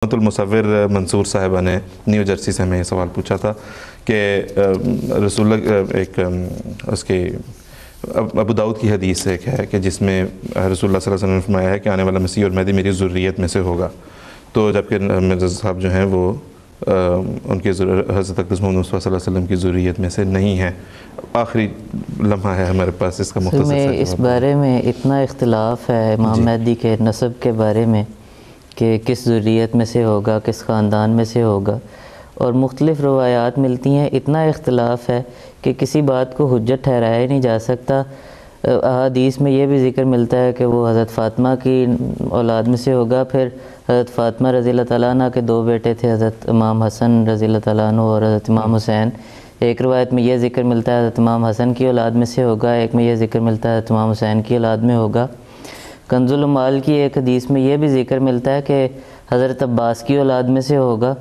المصور منصور صاحبہ نے new Jersey سے ہمیں یہ سوال پوچھا تھا کہ رسول اللہ ایک اس کی ابو داؤد کی حدیث ایک ہے کہ جس میں رسول اللہ صلی اللہ علیہ وسلم نے فرمایا ہے کہ آنے والا مسیح اور مہدی میری ذریت میں سے ہوگا، تو جبکہ مرزا صاحب جو ہیں وہ ان کی حضرت اقدس محمد مصطفیٰ صلی اللہ علیہ وسلم کی ذریت میں سے نہیں ہیں۔ آخری لمحہ ہے ہمارے پاس اس کا مختصر سا جواب۔ اس بارے میں اتنا اختلاف ہے امام مہدی کے نسب کے بارے میں کہ کس ذریت میں سے ہوگا، کس خاندان میں سے ہوگا، اور مختلف روایات ملتی ہیں۔ اتنا اختلاف ہے کہ کسی بات کو حجت ٹھہرایا ہی نہیں جا سکتا۔ احادیث میں یہ بھی ذکر ملتا ہے کہ وہ حضرت فاطمہ کی اولاد میں سے ہوگا، پھر حضرت فاطمہ رضی اللہ تعالیٰ عنہ کے دو بیٹے تھے، حضرت امام حسن رضی اللہ تعالیٰ عنہ اور حضرت امام حسین۔ ایک روایت میں یہ ذکر ملتا ہے حضرت امام حسن کی اولاد میں سے ہوگا، ایک میں یہ ذکر ملتا ہے حضرت امام حسین کی اولاد میں ہوگا۔ کنز العمال کی ایک حدیث میں یہ بھی ذکر ملتا ہے کہ حضرت عباس کی اولاد میں سے ہوگا۔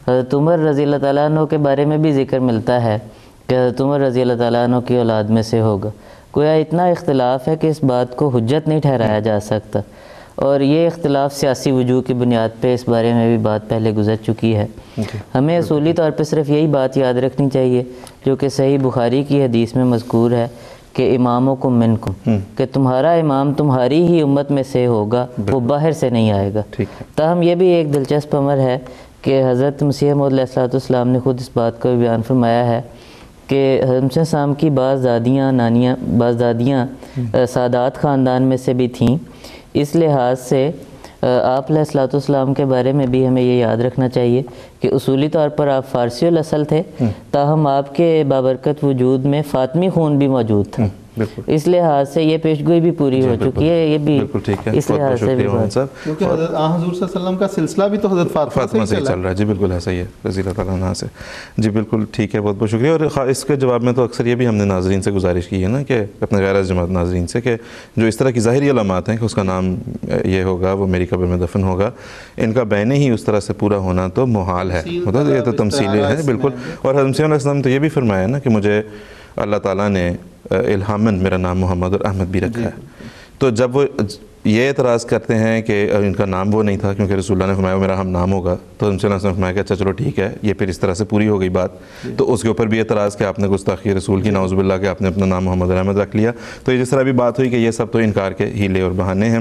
حضرت عمر رضی اللہ تعالیٰ عنہ کے بارے میں بھی ذکر ملتا ہے کہ حضرت عمر رضی اللہ تعالیٰ عنہ کی اولاد میں سے ہوگا۔ گویا اتنا اختلاف ہے کہ اس بات کو حجت نہیں ٹھہرایا جا سکتا، اور یہ اختلاف سیاسی وجوہ کی بنیاد پہ اس بارے میں بھی بات پہلے گزر چکی ہے۔ ہمیں اصولی طور پہ صرف یہی بات یاد رکھنی چاہیے جو کہ صحیح بخاری کی حدیث میں مذکور ہے کہ امامکم منکم، کہ تمہارا امام تمہاری ہی امت میں سے ہوگا، وہ باہر سے نہیں آئے گا۔ تاہم یہ بھی ایک دلچسپ امر ہے کہ حضرت مسیح موعود علیہ السلام نے خود اس بات کو بیان فرمایا ہے کہ حضرت مسیح السلام کی بعض دادیاں سادات خاندان میں سے بھی تھیں۔ اس لحاظ سے آپ علیہ السلام کے بارے میں بھی ہمیں یہ یاد رکھنا چاہیے کہ اصولی طور پر آپ فارسی الاصل تھے، تاہم آپ کے بابرکت وجود میں فاطمی خون بھی موجود تھا۔ اس لحاظ سے یہ پیشگوئی بھی پوری ہو چکی ہے۔ یہ بھی اس لحاظ سے بھی کیونکہ حضرت حضور صلی اللہ علیہ وسلم کا سلسلہ بھی تو حضرت فاطمہ سے چل رہا ہے۔ جی بالکل ایسا ہی ہے، رضی اللہ تعالیٰ عنہ سے۔ جی بالکل ٹھیک ہے، بہت بہت شکریہ۔ اور اس کے جواب میں تو اکثر یہ بھی ہم نے ناظرین سے گزارش کی ہے نا کہ اپنے غیر جماعت ناظرین سے کہ جو اس طرح کی ظاہری علامات ہیں کہ اس کا نام یہ ہوگا، وہ میری قبر میں دفن ہوگا، ان کا بین ہی اس طرح سے پورا ہونا تو محال ہے، مطلب یہ تو تمثیلی ہے بالکل۔ اور حضرت مسیح علیہ السلام تو یہ بھی فرمایا نا کہ مجھے اللہ تعالیٰ نے الہامن میرا نام محمد اور احمد بھی رکھا ہے۔ تو جب وہ یہ اعتراض کرتے ہیں کہ ان کا نام وہ نہیں تھا کیونکہ رسول اللہ نے فرمایا وہ میرا ہم نام ہوگا، تو ان سے اللہ نے فرمایا کہ اچھا چلو ٹھیک ہے، یہ پھر اس طرح سے پوری ہو گئی بات، تو اس کے اوپر بھی اعتراض کہ آپ نے گستاخی رسول کی نعوذ باللہ کہ آپ نے اپنا نام محمد اور احمد رکھ لیا۔ تو یہ جس طرح بھی بات ہوئی کہ یہ سب تو انکار کے ہیلے اور بہانے ہیں۔